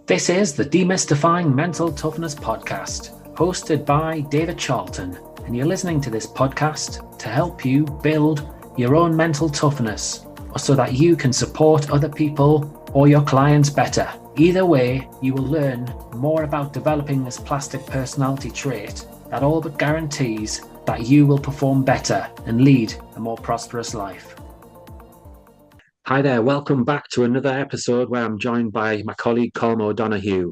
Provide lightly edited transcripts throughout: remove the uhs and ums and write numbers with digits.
This is the Demystifying Mental Toughness podcast, hosted by David Charlton, and you're listening to this podcast to help you build your own mental toughness, or so that you can support other people or your clients better. Either way, you will learn more about developing this plastic personality trait that all but guarantees that you will perform better and lead a more prosperous life. Hi there, welcome back to another episode where I'm joined by my colleague Colm O'Donoghue.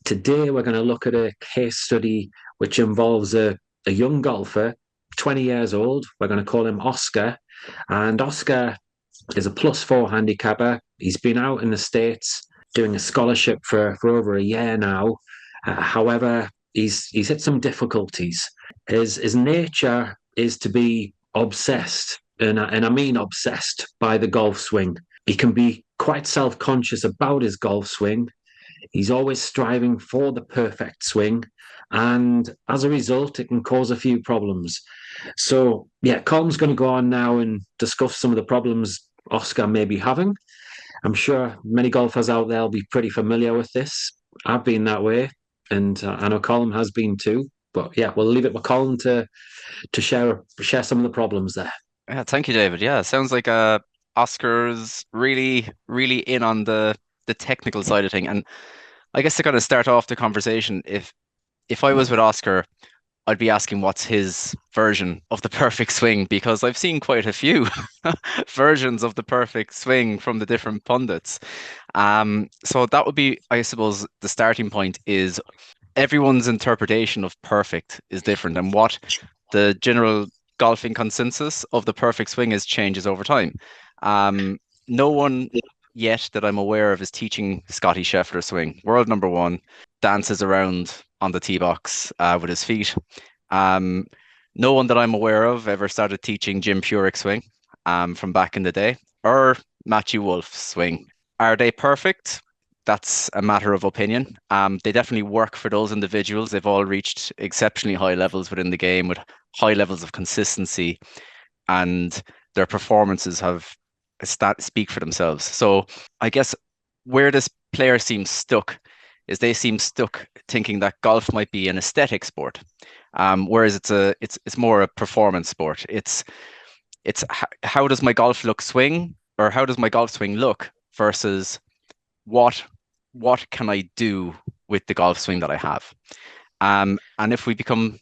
Today we're going to look at a case study which involves a young golfer, 20 years old. We're going to call him Oscar. And Oscar is a +4 handicapper. He's been out in the States doing a scholarship for over a year now. However, he's hit some difficulties. His nature is to be obsessed. And I mean obsessed by the golf swing. He can be quite self-conscious about his golf swing. He's always striving for the perfect swing. And as a result, it can cause a few problems. So, Colm's going to go on now and discuss some of the problems Oscar may be having. I'm sure many golfers out there will be pretty familiar with this. I've been that way, and I know Colm has been too. But we'll leave it with Colm to share some of the problems there. Yeah, thank you, David. Yeah, sounds like Oscar's really, really in on the technical side of thing. And I guess to kind of start off the conversation, if I was with Oscar, I'd be asking what's his version of the perfect swing, because I've seen quite a few versions of the perfect swing from the different pundits. So that would be, I suppose, the starting point is everyone's interpretation of perfect is different, and what the general golfing consensus of the perfect swing changes over time. No one yet that I'm aware of is teaching Scotty Scheffler swing. World number one, dances around on the tee box with his feet. No one that I'm aware of ever started teaching Jim Furyk swing from back in the day, or Matthew Wolff's swing. Are they perfect? That's a matter of opinion. They definitely work for those individuals. They've all reached exceptionally high levels within the game with high levels of consistency, and their performances speak for themselves. So I guess where this player seems stuck is they seem stuck thinking that golf might be an aesthetic sport, whereas it's more a performance sport. It's how does my golf swing, or how does my golf swing look, versus what can I do with the golf swing that I have? And if we become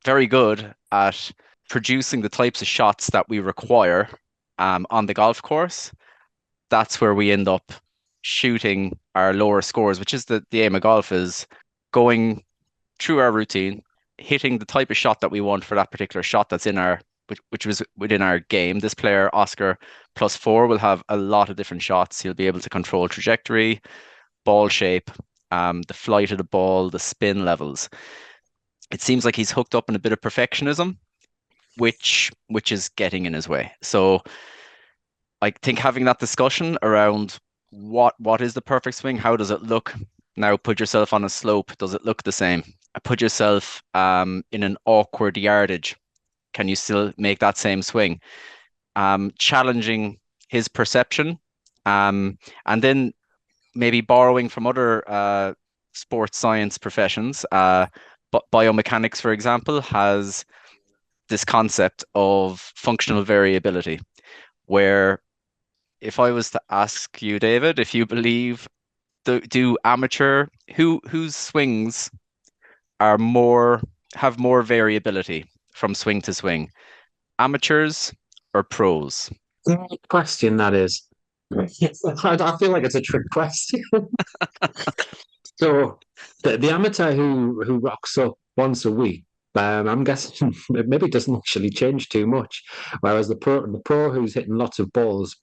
very good at producing the types of shots that we require on the golf course, that's where we end up shooting our lower scores, which is the aim of golf, is going through our routine, hitting the type of shot that we want for that particular shot that's which was within our game. This player, Oscar +4, will have a lot of different shots. He'll be able to control trajectory, ball shape, the flight of the ball, the spin levels. It seems like he's hooked up in a bit of perfectionism, which is getting in his way. So I think having that discussion around what is the perfect swing, how does it look? Now put yourself on a slope. Does it look the same? Put yourself in an awkward yardage. Can you still make that same swing? Challenging his perception, and then maybe borrowing from other sports science professions. But biomechanics, for example, has this concept of functional variability, where if I was to ask you, David, if you believe do amateur whose swings have more variability from swing to swing, amateurs or pros? Great question, that is. I feel like it's a trick question. So the amateur who rocks up once a week, I'm guessing it maybe doesn't actually change too much. Whereas the pro who's hitting lots of balls,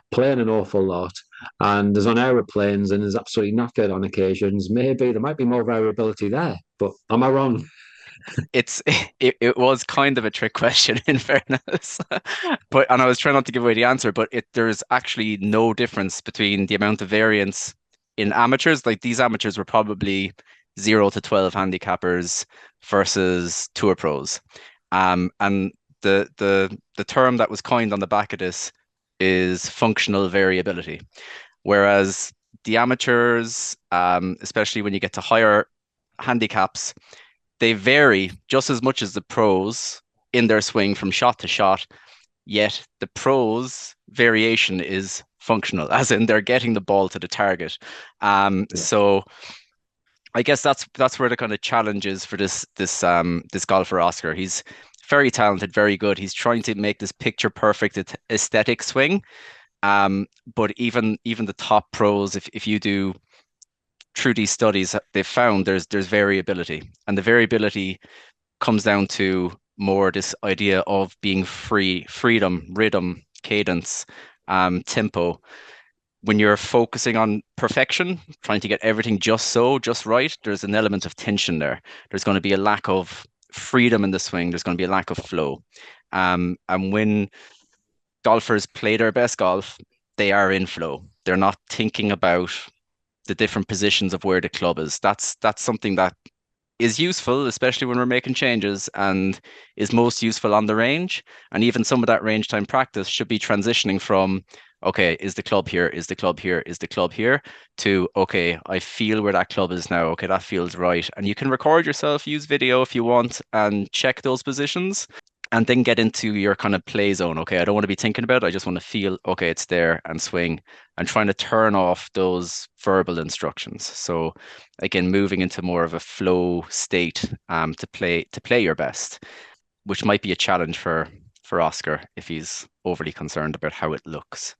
playing an awful lot, and is on aeroplanes and is absolutely knackered on occasions, maybe there might be more variability there. But am I wrong? It was kind of a trick question, in fairness, and I was trying not to give away the answer, but there's actually no difference between the amount of variance in amateurs. Like, these amateurs were probably 0 to 12 handicappers versus tour pros, and the term that was coined on the back of this is functional variability, whereas the amateurs, especially when you get to higher handicaps, they vary just as much as the pros in their swing from shot to shot. Yet the pros' variation is functional, as in they're getting the ball to the target. So I guess that's where the kind of challenge is for this golfer Oscar. He's very talented, very good. He's trying to make this picture perfect aesthetic swing. But even the top pros, if you do through these studies, they've found there's variability, and the variability comes down to more this idea of being free, freedom, rhythm, cadence, tempo. When you're focusing on perfection, trying to get everything just right, there's an element of tension there. There's going to be a lack of freedom in the swing. There's going to be a lack of flow. And when golfers play their best golf, they are in flow. They're not thinking about the different positions of where the club is. That's something that is useful, especially when we're making changes, and is most useful on the range. And even some of that range time practice should be transitioning from, okay, is the club here? Is the club here? Is the club here? To, okay, I feel where that club is now. Okay, that feels right. And you can record yourself, use video if you want, and check those positions. And then get into your kind of play zone. Okay, I don't want to be thinking about it. I just want to feel, okay, it's there, and swing, and trying to turn off those verbal instructions. So again, moving into more of a flow state to play your best, which might be a challenge for Oscar if he's overly concerned about how it looks.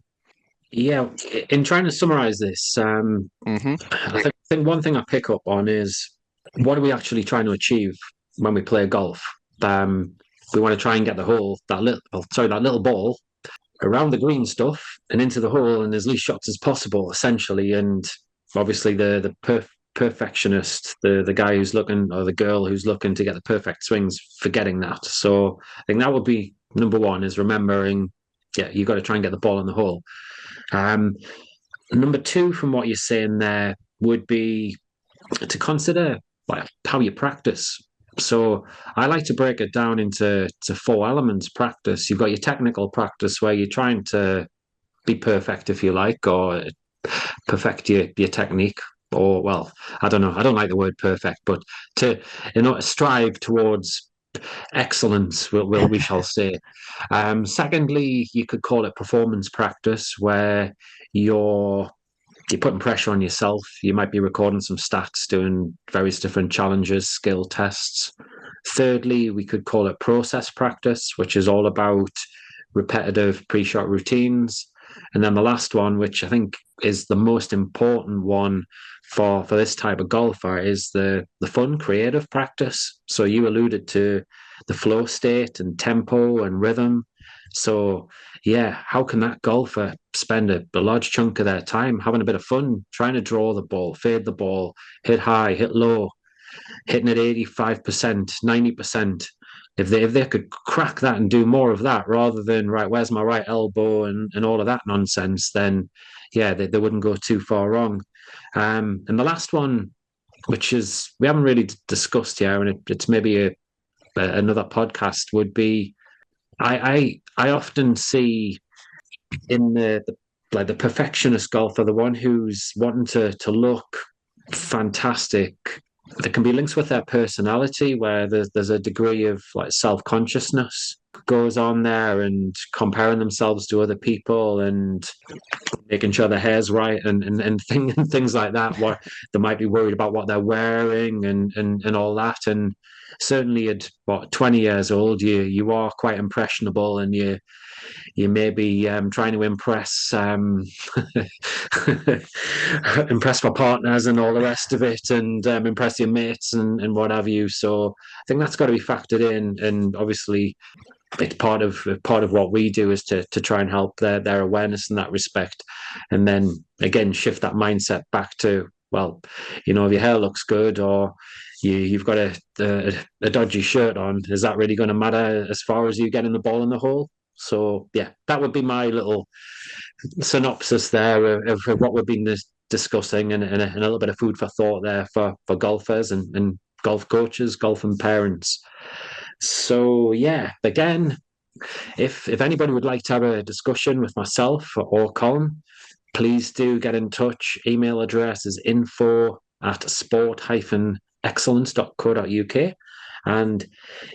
Yeah, in trying to summarize this, Hmm. I think one thing I pick up on is what are we actually trying to achieve when we play golf? Um, we want to try and get the hole, that little ball around the green stuff and into the hole and as least shots as possible, essentially. And obviously, perfectionist, the guy who's looking or the girl who's looking to get the perfect swings, forgetting that. So I think that would be number one: is remembering, yeah, you've got to try and get the ball in the hole. Um, Number two, from what you're saying there, would be to consider like how you practice. So I like to break it down into four elements practice. You've got your technical practice where you're trying to be perfect, if you like, or perfect your technique. Or well, I don't know. I don't like the word perfect, but to strive towards excellence, we shall say. Secondly, you could call it performance practice, where you're you're putting pressure on yourself. You might be recording some stats, doing various different challenges, skill tests. Thirdly, we could call it process practice, which is all about repetitive pre-shot routines. And then the last one, which I think is the most important one for this type of golfer, is the fun creative practice. So you alluded to the flow state and tempo and rhythm. So yeah, how can that golfer spend a large chunk of their time having a bit of fun, trying to draw the ball, fade the ball, hit high, hit low, hitting at 85%, 90%. If they could crack that and do more of that rather than right, where's my right elbow and all of that nonsense, then yeah, they wouldn't go too far wrong. And the last one, which is we haven't really discussed here, and it's maybe another podcast, would be I often see in the like the perfectionist golfer, the one who's wanting to look fantastic. There can be links with their personality where there's a degree of like self-consciousness goes on there and comparing themselves to other people and making sure their hair's right and things like that. What they might be worried about what they're wearing and all that. And certainly at 20 years old, you are quite impressionable and you may be trying to impress impress my partners and all the rest of it, and impress your mates and what have you. So I think that's got to be factored in, and obviously it's part of what we do is to try and help their awareness in that respect, and then again shift that mindset back to, well, if your hair looks good or you've got a dodgy shirt on, is that really going to matter as far as you getting the ball in the hole? So yeah, that would be my little synopsis there of what we've been discussing, and a little bit of food for thought there for golfers and golf coaches, golf and parents. So yeah, again, if anybody would like to have a discussion with myself or Colm, please do get in touch. Email address is info@sport-excellence.co.uk. And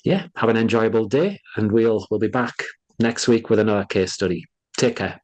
yeah, have an enjoyable day, and we'll be back next week with another case study. Take care.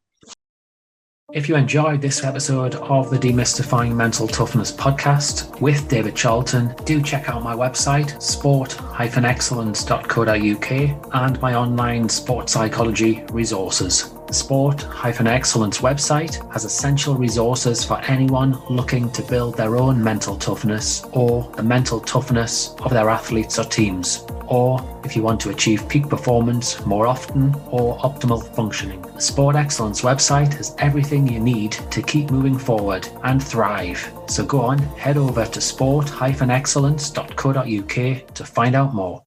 If you enjoyed this episode of the Demystifying Mental Toughness podcast with David Charlton, do check out my website, sport-excellence.co.uk, and my online sport psychology resources. The Sport-Excellence website has essential resources for anyone looking to build their own mental toughness or the mental toughness of their athletes or teams, or if you want to achieve peak performance more often or optimal functioning. The Sport Excellence website has everything you need to keep moving forward and thrive. So go on, head over to sport-excellence.co.uk to find out more.